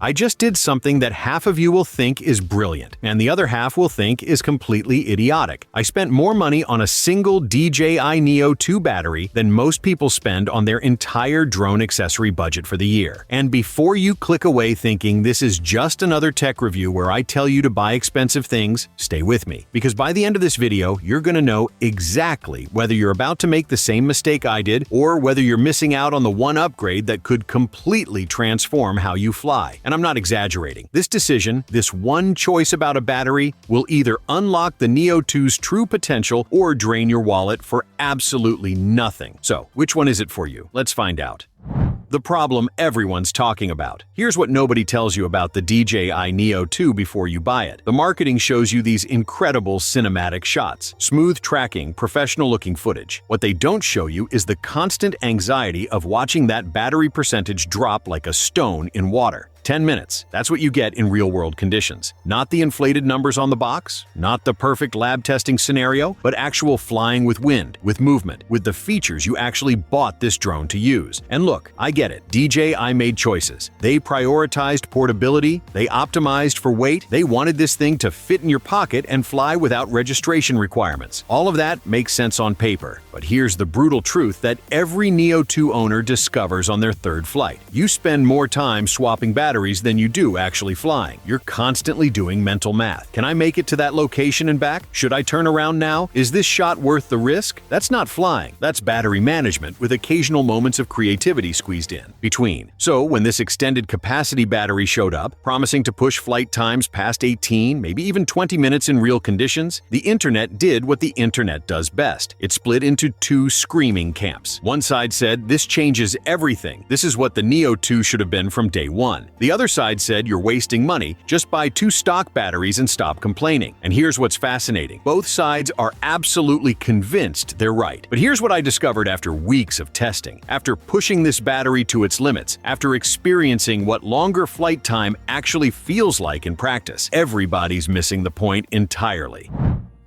I just did something that half of you will think is brilliant, and the other half will think is completely idiotic. I spent more money on a single DJI Neo 2 battery than most people spend on their entire drone accessory budget for the year. And before you click away thinking this is just another tech review where I tell you to buy expensive things, stay with me. Because by the end of this video, you're going to know exactly whether you're about to make the same mistake I did or whether you're missing out on the one upgrade that could completely transform how you fly. And I'm not exaggerating. This decision, this one choice about a battery, will either unlock the Neo 2's true potential or drain your wallet for absolutely nothing. So, which one is it for you? Let's find out. The problem everyone's talking about. Here's what nobody tells you about the DJI Neo 2 before you buy it. The marketing shows you these incredible cinematic shots, smooth tracking, professional-looking footage. What they don't show you is the constant anxiety of watching that battery percentage drop like a stone in water. 10 minutes. That's what you get in real-world conditions. Not the inflated numbers on the box, not the perfect lab testing scenario, but actual flying with wind, with movement, with the features you actually bought this drone to use. And look, I get it. DJI made choices. They prioritized portability, they optimized for weight, they wanted this thing to fit in your pocket and fly without registration requirements. All of that makes sense on paper. But here's the brutal truth that every Neo 2 owner discovers on their third flight. You spend more time swapping batteries than you do actually flying. You're constantly doing mental math. Can I make it to that location and back? Should I turn around now? Is this shot worth the risk? That's not flying. That's battery management with occasional moments of creativity squeezed in between. So when this extended capacity battery showed up, promising to push flight times past 18, maybe even 20 minutes in real conditions, the internet did what the internet does best. It split into two screaming camps. One side said, this changes everything. This is what the Neo 2 should have been from day one. The other side said you're wasting money, just buy 2 stock batteries and stop complaining. And here's what's fascinating. Both sides are absolutely convinced they're right. But here's what I discovered after weeks of testing. After pushing this battery to its limits, after experiencing what longer flight time actually feels like in practice, everybody's missing the point entirely.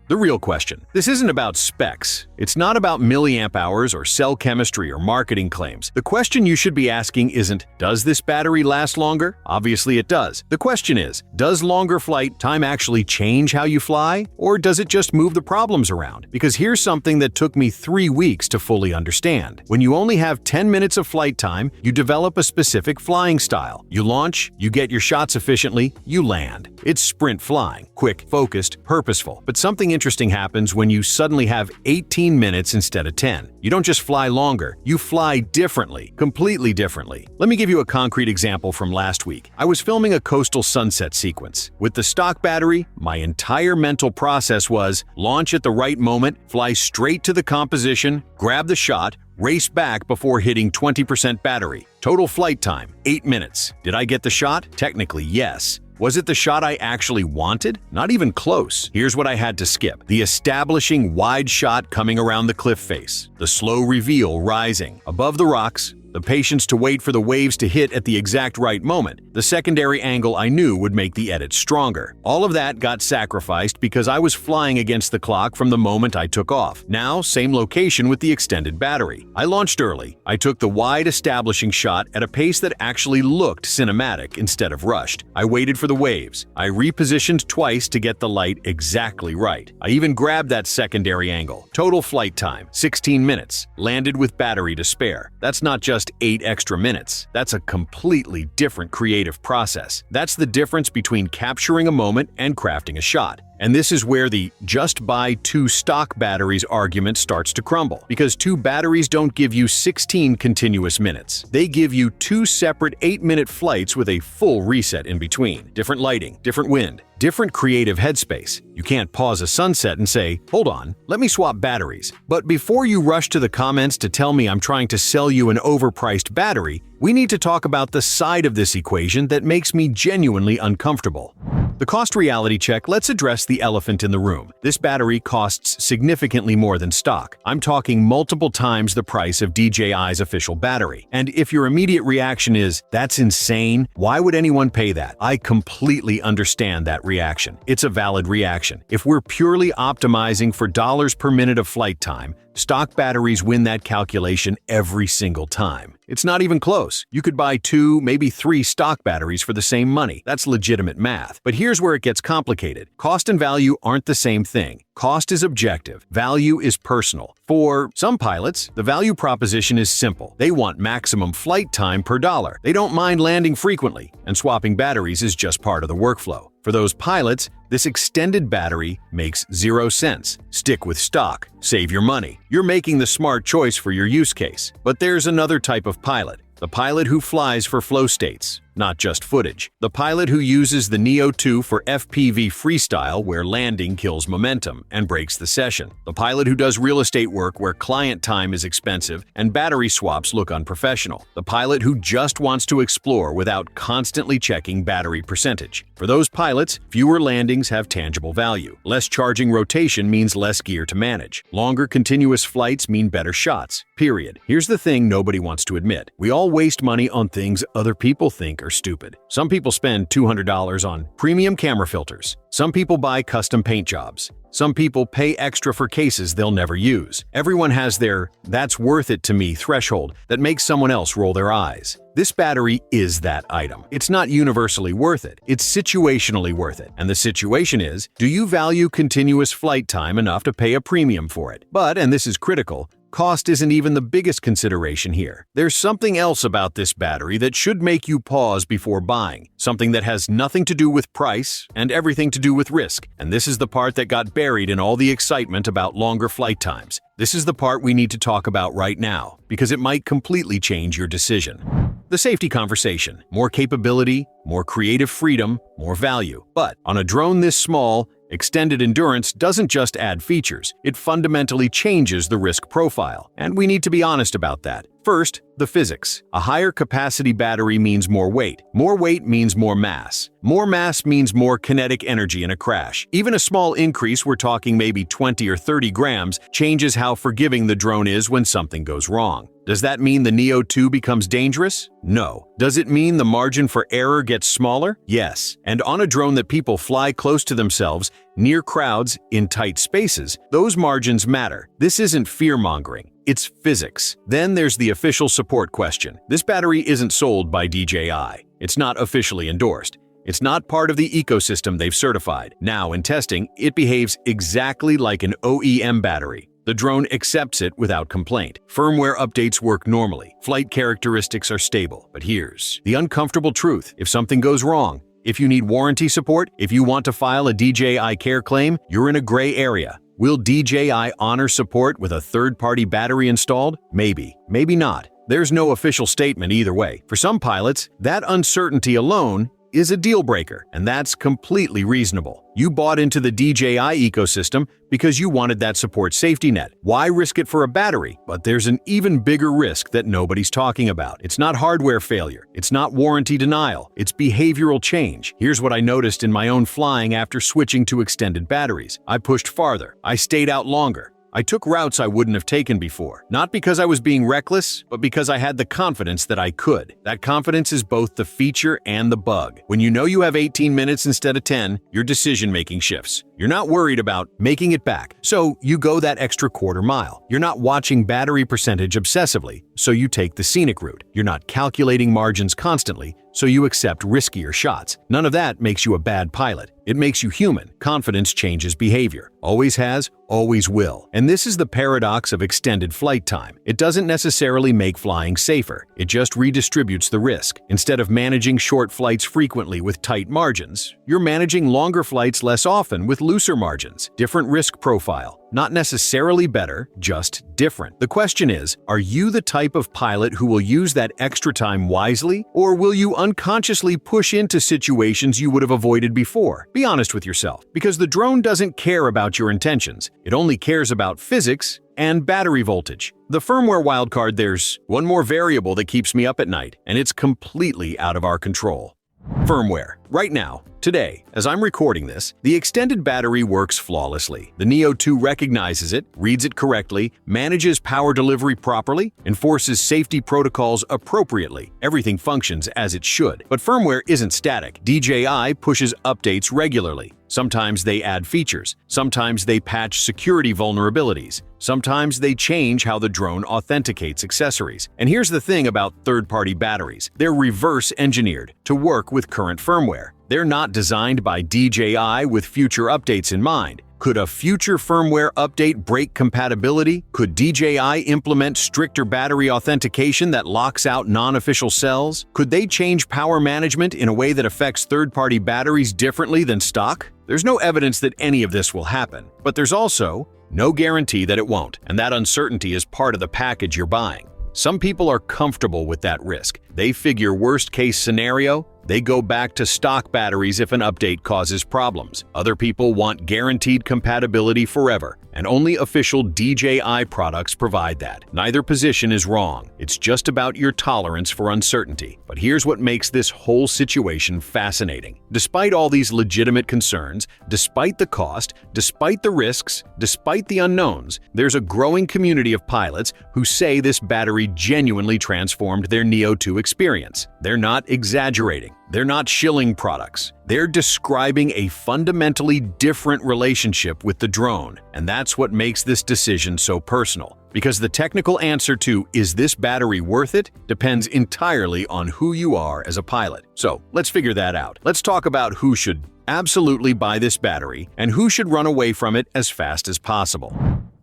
The real question. This isn't about specs. It's not about milliamp hours or cell chemistry or marketing claims. The question you should be asking isn't, does this battery last longer? Obviously it does. The question is, does longer flight time actually change how you fly? Or does it just move the problems around? Because here's something that took me 3 weeks to fully understand. When you only have 10 minutes of flight time, you develop a specific flying style. You launch, you get your shots efficiently, you land. It's sprint flying. Quick, focused, purposeful. But something interesting happens when you suddenly have 18 minutes instead of 10. You don't just fly longer, you fly differently, completely differently. Let me give you a concrete example from last week. I was filming a coastal sunset sequence. With the stock battery, my entire mental process was launch at the right moment, fly straight to the composition, grab the shot, race back before hitting 20% battery. Total flight time, 8 minutes. Did I get the shot? Technically, yes. Was it the shot I actually wanted? Not even close. Here's what I had to skip. The establishing wide shot coming around the cliff face. The slow reveal rising. Above the rocks. The patience to wait for the waves to hit at the exact right moment. The secondary angle I knew would make the edit stronger. All of that got sacrificed because I was flying against the clock from the moment I took off. Now, same location with the extended battery. I launched early. I took the wide establishing shot at a pace that actually looked cinematic instead of rushed. I waited for the waves. I repositioned twice to get the light exactly right. I even grabbed that secondary angle. Total flight time, 16 minutes. Landed with battery to spare. That's not just 8 extra minutes. That's a completely different creative process. That's the difference between capturing a moment and crafting a shot. And this is where the just buy 2 stock batteries argument starts to crumble. Because 2 batteries don't give you 16 continuous minutes. They give you 2 separate 8-minute flights with a full reset in between. Different lighting, different wind, different creative headspace. You can't pause a sunset and say, hold on, let me swap batteries. But before you rush to the comments to tell me I'm trying to sell you an overpriced battery, we need to talk about the side of this equation that makes me genuinely uncomfortable. The cost reality check lets address the elephant in the room. This battery costs significantly more than stock. I'm talking multiple times the price of DJI's official battery. And if your immediate reaction is, that's insane, why would anyone pay that? I completely understand that reaction. It's a valid reaction. If we're purely optimizing for dollars per minute of flight time, Stock batteries win that calculation every single time. It's not even close. You could buy 2, maybe 3 stock batteries for the same money. That's legitimate math. But here's where it gets complicated. Cost and value aren't the same thing. Cost is objective. Value is personal. For some pilots, the value proposition is simple. They want maximum flight time per dollar. They don't mind landing frequently, and swapping batteries is just part of the workflow. For those pilots, this extended battery makes 0 sense. Stick with stock. Save your money. You're making the smart choice for your use case. But there's another type of pilot. The pilot who flies for flow states, not just footage. The pilot who uses the Neo2 for FPV freestyle where landing kills momentum and breaks the session. The pilot who does real estate work where client time is expensive and battery swaps look unprofessional. The pilot who just wants to explore without constantly checking battery percentage. For those pilots, fewer landings have tangible value. Less charging rotation means less gear to manage. Longer continuous flights mean better shots. Period. Here's the thing nobody wants to admit. We all waste money on things other people think are stupid. Some people spend $200 on premium camera filters. Some people buy custom paint jobs. Some people pay extra for cases they'll never use. Everyone has their "that's worth it to me" threshold that makes someone else roll their eyes. This battery is that item. It's not universally worth it. It's situationally worth it. And the situation is, do you value continuous flight time enough to pay a premium for it? But, and this is critical, cost isn't even the biggest consideration here. There's something else about this battery that should make you pause before buying, something that has nothing to do with price and everything to do with risk. And this is the part that got buried in all the excitement about longer flight times. This is the part we need to talk about right now, because it might completely change your decision. The safety conversation. More capability, more creative freedom, more value. But on a drone this small, extended endurance doesn't just add features, it fundamentally changes the risk profile. And we need to be honest about that. First, the physics. A higher capacity battery means more weight. More weight means more mass. More mass means more kinetic energy in a crash. Even a small increase, we're talking maybe 20 or 30 grams, changes how forgiving the drone is when something goes wrong. Does that mean the Neo2 becomes dangerous? No. Does it mean the margin for error gets smaller? Yes. And on a drone that people fly close to themselves, near crowds, in tight spaces, those margins matter. This isn't fear-mongering. It's physics. Then there's the official support question. This battery isn't sold by DJI. It's not officially endorsed. It's not part of the ecosystem they've certified. Now, in testing, it behaves exactly like an OEM battery. The drone accepts it without complaint. Firmware updates work normally. Flight characteristics are stable. But here's the uncomfortable truth. If something goes wrong, if you need warranty support, if you want to file a DJI Care claim, you're in a gray area. Will DJI honor support with a third-party battery installed? Maybe. Maybe not. There's no official statement either way. For some pilots, that uncertainty alone is a deal breaker, and that's completely reasonable. You bought into the DJI ecosystem because you wanted that support safety net. Why risk it for a battery? But there's an even bigger risk that nobody's talking about. It's not hardware failure. It's not warranty denial. It's behavioral change. Here's what I noticed in my own flying after switching to extended batteries. I pushed farther. I stayed out longer. I took routes I wouldn't have taken before, not because I was being reckless, but because I had the confidence that I could. That confidence is both the feature and the bug. When you know you have 18 minutes instead of 10, your decision-making shifts. You're not worried about making it back, so you go that extra quarter mile. You're not watching battery percentage obsessively, so you take the scenic route. You're not calculating margins constantly, so you accept riskier shots. None of that makes you a bad pilot. It makes you human. Confidence changes behavior. Always has, always will. And this is the paradox of extended flight time. It doesn't necessarily make flying safer. It just redistributes the risk. Instead of managing short flights frequently with tight margins, you're managing longer flights less often with looser margins. Different risk profile. Not necessarily better, just different. The question is, are you the type of pilot who will use that extra time wisely, or will you unconsciously push into situations you would have avoided before? Be honest with yourself, because the drone doesn't care about your intentions. It only cares about physics and battery voltage. The firmware wildcard, there's one more variable that keeps me up at night, and it's completely out of our control. Firmware. Right now, today, as I'm recording this, the extended battery works flawlessly. The Neo2 recognizes it, reads it correctly, manages power delivery properly, enforces safety protocols appropriately. Everything functions as it should. But firmware isn't static. DJI pushes updates regularly. Sometimes they add features. Sometimes they patch security vulnerabilities. Sometimes they change how the drone authenticates accessories. And here's the thing about third-party batteries. They're reverse-engineered to work with current firmware. They're not designed by DJI with future updates in mind. Could a future firmware update break compatibility? Could DJI implement stricter battery authentication that locks out non-official cells? Could they change power management in a way that affects third-party batteries differently than stock? There's no evidence that any of this will happen, but there's also no guarantee that it won't, and that uncertainty is part of the package you're buying. Some people are comfortable with that risk. They figure worst-case scenario, they go back to stock batteries if an update causes problems. Other people want guaranteed compatibility forever, and only official DJI products provide that. Neither position is wrong. It's just about your tolerance for uncertainty. But here's what makes this whole situation fascinating. Despite all these legitimate concerns, despite the cost, despite the risks, despite the unknowns, there's a growing community of pilots who say this battery genuinely transformed their Neo2 experience. They're not exaggerating. They're not shilling products. They're describing a fundamentally different relationship with the drone, and that's what makes this decision so personal. Because the technical answer to "is this battery worth it?" depends entirely on who you are as a pilot. So let's figure that out. Let's talk about who should absolutely buy this battery and who should run away from it as fast as possible.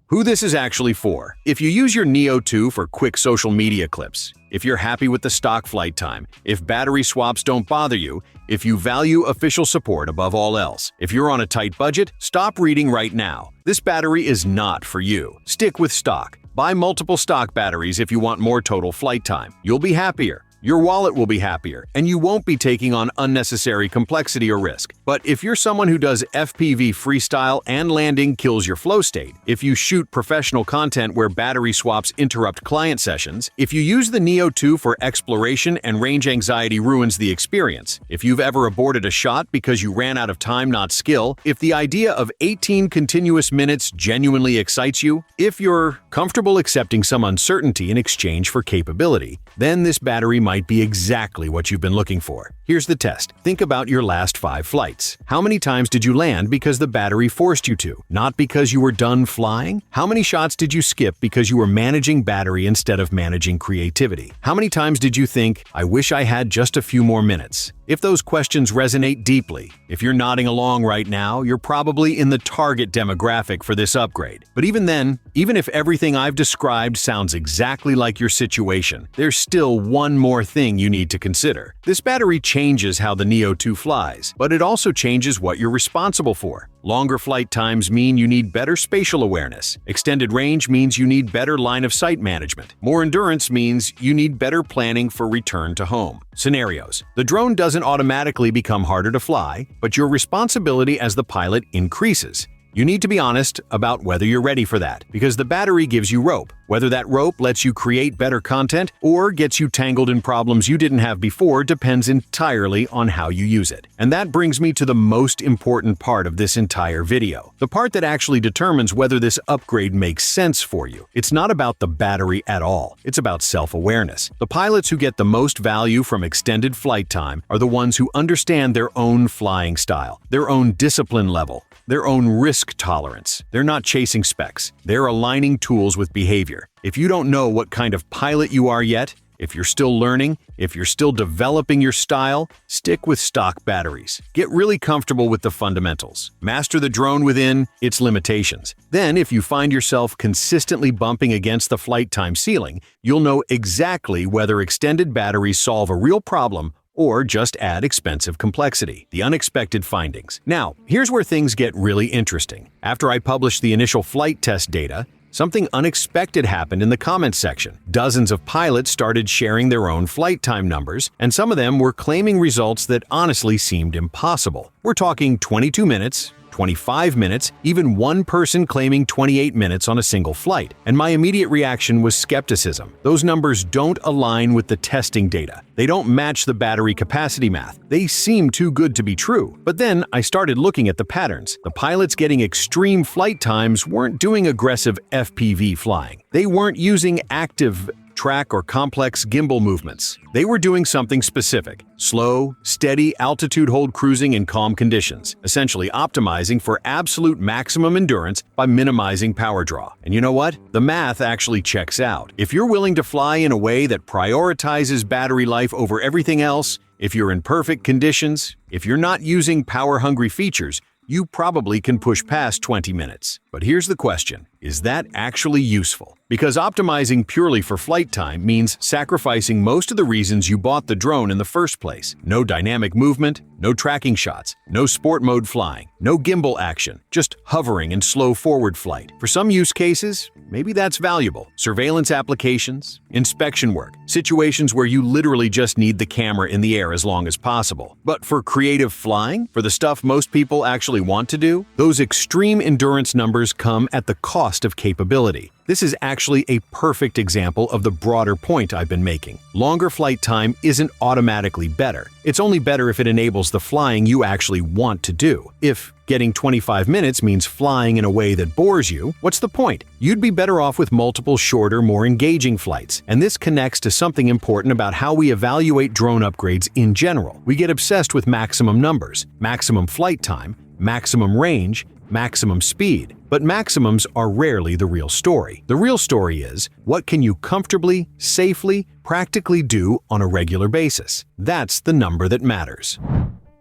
Who this is actually for. If you use your Neo2 for quick social media clips, if you're happy with the stock flight time, if battery swaps don't bother you, if you value official support above all else, if you're on a tight budget, stop reading right now. This battery is not for you. Stick with stock. Buy multiple stock batteries if you want more total flight time. You'll be happier. Your wallet will be happier, and you won't be taking on unnecessary complexity or risk. But if you're someone who does FPV freestyle and landing kills your flow state, if you shoot professional content where battery swaps interrupt client sessions, if you use the Neo2 for exploration and range anxiety ruins the experience, if you've ever aborted a shot because you ran out of time, not skill, if the idea of 18 continuous minutes genuinely excites you, if you're comfortable accepting some uncertainty in exchange for capability, then this battery might be exactly what you've been looking for. Here's the test. Think about your last 5 flights. How many times did you land because the battery forced you to, not because you were done flying? How many shots did you skip because you were managing battery instead of managing creativity? How many times did you think, "I wish I had just a few more minutes"? If those questions resonate deeply, if you're nodding along right now, you're probably in the target demographic for this upgrade. But even then, even if everything I've described sounds exactly like your situation, there's still one more thing you need to consider. This battery changes how the Neo2 flies, but it also changes what you're responsible for. Longer flight times mean you need better spatial awareness. Extended range means you need better line-of-sight management. More endurance means you need better planning for return to home. Scenarios. The drone doesn't automatically become harder to fly, but your responsibility as the pilot increases. You need to be honest about whether you're ready for that, because the battery gives you rope. Whether that rope lets you create better content or gets you tangled in problems you didn't have before depends entirely on how you use it. And that brings me to the most important part of this entire video, the part that actually determines whether this upgrade makes sense for you. It's not about the battery at all. It's about self-awareness. The pilots who get the most value from extended flight time are the ones who understand their own flying style, their own discipline level, their own risk tolerance. They're not chasing specs. They're aligning tools with behavior. If you don't know what kind of pilot you are yet, if you're still learning, if you're still developing your style, stick with stock batteries. Get really comfortable with the fundamentals. Master the drone within its limitations. Then, if you find yourself consistently bumping against the flight time ceiling, you'll know exactly whether extended batteries solve a real problem or just add expensive complexity. The unexpected findings. Now, here's where things get really interesting. After I published the initial flight test data, something unexpected happened in the comments section. Dozens of pilots started sharing their own flight time numbers, and some of them were claiming results that honestly seemed impossible. We're talking 22 minutes, 25 minutes, even one person claiming 28 minutes on a single flight. And my immediate reaction was skepticism. Those numbers don't align with the testing data. They don't match the battery capacity math. They seem too good to be true. But then I started looking at the patterns. The pilots getting extreme flight times weren't doing aggressive FPV flying. They weren't using active track or complex gimbal movements. They were doing something specific: slow, steady altitude hold cruising in calm conditions, essentially optimizing for absolute maximum endurance by minimizing power draw. And you know what? The math actually checks out. If you're willing to fly in a way that prioritizes battery life over everything else, if you're in perfect conditions, if you're not using power-hungry features, you probably can push past 20 minutes. But here's the question: is that actually useful? Because optimizing purely for flight time means sacrificing most of the reasons you bought the drone in the first place. No dynamic movement, no tracking shots, no sport mode flying, no gimbal action, just hovering and slow forward flight. For some use cases, maybe that's valuable. Surveillance applications, inspection work, situations where you literally just need the camera in the air as long as possible. But for creative flying, for the stuff most people actually want to do, those extreme endurance numbers come at the cost of capability. This is actually a perfect example of the broader point I've been making. Longer flight time isn't automatically better. It's only better if it enables the flying you actually want to do. If getting 25 minutes means flying in a way that bores you, what's the point? You'd be better off with multiple shorter, more engaging flights. And this connects to something important about how we evaluate drone upgrades in general. We get obsessed with maximum numbers, maximum flight time, maximum range, maximum speed. But maximums are rarely the real story. The real story is, what can you comfortably, safely, practically do on a regular basis? That's the number that matters.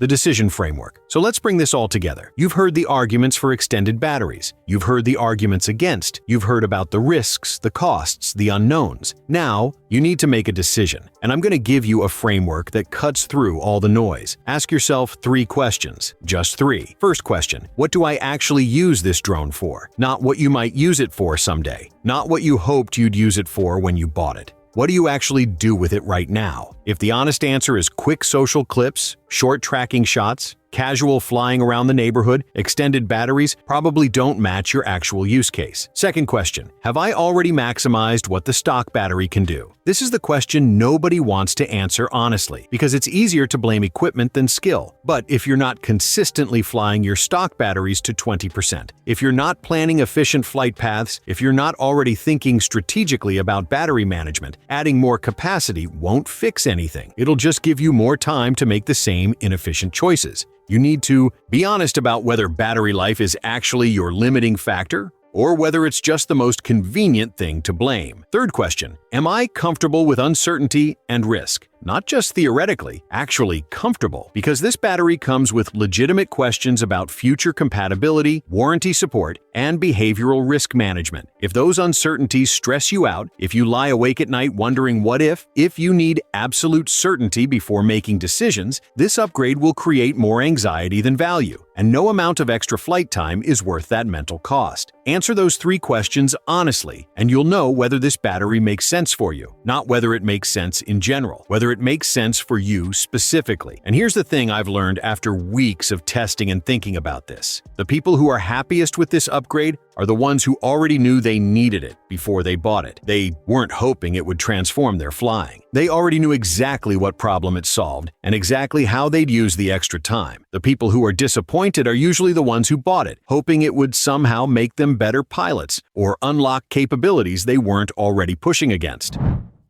The decision framework. So let's bring this all together. You've heard the arguments for extended batteries. You've heard the arguments against. You've heard about the risks, the costs, the unknowns. Now, you need to make a decision. And I'm going to give you a framework that cuts through all the noise. Ask yourself 3 questions. Just 3. First question: what do I actually use this drone for? Not what you might use it for someday. Not what you hoped you'd use it for when you bought it. What do you actually do with it right now? If the honest answer is quick social clips, short tracking shots, casual flying around the neighborhood, extended batteries probably don't match your actual use case. Second question: have I already maximized what the stock battery can do? This is the question nobody wants to answer honestly, because it's easier to blame equipment than skill. But if you're not consistently flying your stock batteries to 20%, if you're not planning efficient flight paths, if you're not already thinking strategically about battery management, adding more capacity won't fix anything. It'll just give you more time to make the same inefficient choices. You need to be honest about whether battery life is actually your limiting factor, or whether it's just the most convenient thing to blame. Third question: am I comfortable with uncertainty and risk? Not just theoretically, actually comfortable, because this battery comes with legitimate questions about future compatibility, warranty support, and behavioral risk management. If those uncertainties stress you out, if you lie awake at night wondering what if you need absolute certainty before making decisions, this upgrade will create more anxiety than value. And no amount of extra flight time is worth that mental cost. Answer those 3 questions honestly, and you'll know whether this battery makes sense for you, not whether it makes sense in general, whether it makes sense for you specifically. And here's the thing I've learned after weeks of testing and thinking about this. The people who are happiest with this upgrade are the ones who already knew they needed it before they bought it. They weren't hoping it would transform their flying. They already knew exactly what problem it solved and exactly how they'd use the extra time. The people who are disappointed are usually the ones who bought it, hoping it would somehow make them better pilots or unlock capabilities they weren't already pushing against.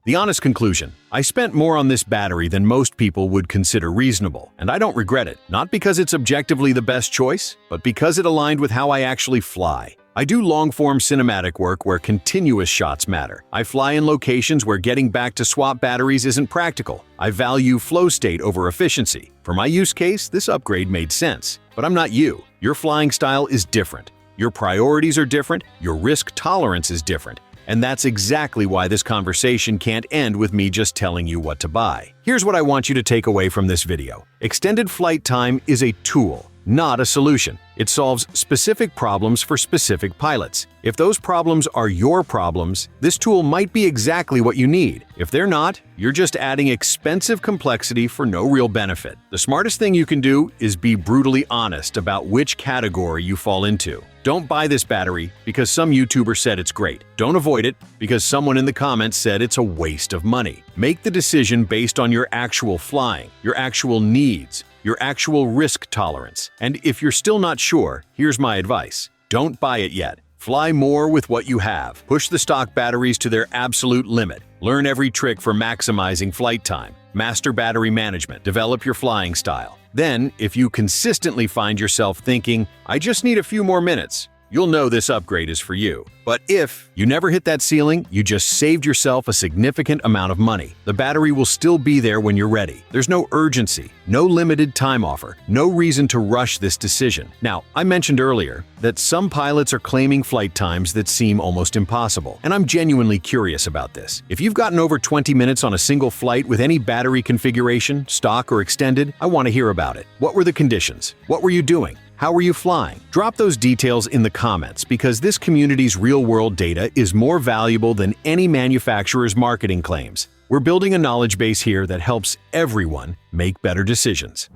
The honest conclusion: I spent more on this battery than most people would consider reasonable, and I don't regret it. Not because it's objectively the best choice, but because it aligned with how I actually fly. I do long-form cinematic work where continuous shots matter. I fly in locations where getting back to swap batteries isn't practical. I value flow state over efficiency. For my use case, this upgrade made sense. But I'm not you. Your flying style is different. Your priorities are different. Your risk tolerance is different. And that's exactly why this conversation can't end with me just telling you what to buy. Here's what I want you to take away from this video. Extended flight time is a tool, not a solution. It solves specific problems for specific pilots. If those problems are your problems, this tool might be exactly what you need. If they're not, you're just adding expensive complexity for no real benefit. The smartest thing you can do is be brutally honest about which category you fall into. Don't buy this battery because some YouTuber said it's great. Don't avoid it because someone in the comments said it's a waste of money. Make the decision based on your actual flying, your actual needs, your actual risk tolerance. And if you're still not sure, here's my advice. Don't buy it yet. Fly more with what you have. Push the stock batteries to their absolute limit. Learn every trick for maximizing flight time. Master battery management. Develop your flying style. Then, if you consistently find yourself thinking, I just need a few more minutes, you'll know this upgrade is for you. But if you never hit that ceiling, you just saved yourself a significant amount of money. The battery will still be there when you're ready. There's no urgency, no limited time offer, no reason to rush this decision. Now, I mentioned earlier that some pilots are claiming flight times that seem almost impossible, and I'm genuinely curious about this. If you've gotten over 20 minutes on a single flight with any battery configuration, stock or extended, I want to hear about it. What were the conditions? What were you doing? How were you flying? Drop those details in the comments because this community's real-world data is more valuable than any manufacturer's marketing claims. We're building a knowledge base here that helps everyone make better decisions.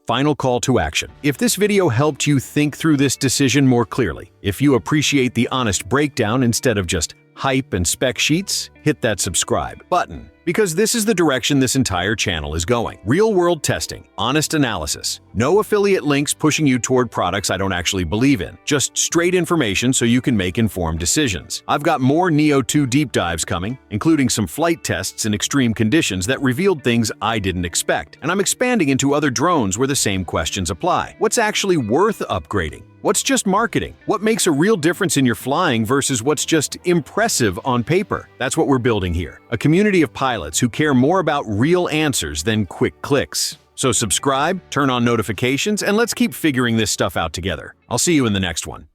Final call to action. If this video helped you think through this decision more clearly, if you appreciate the honest breakdown instead of just hype and spec sheets, hit that subscribe button. Because this is the direction this entire channel is going. Real-world testing, honest analysis, no affiliate links pushing you toward products I don't actually believe in, just straight information so you can make informed decisions. I've got more Neo 2 deep dives coming, including some flight tests in extreme conditions that revealed things I didn't expect, and I'm expanding into other drones where the same questions apply. What's actually worth upgrading? What's just marketing? What makes a real difference in your flying versus what's just impressive on paper? That's what we're building here. A community of pilots who care more about real answers than quick clicks. So subscribe, turn on notifications, and let's keep figuring this stuff out together. I'll see you in the next one.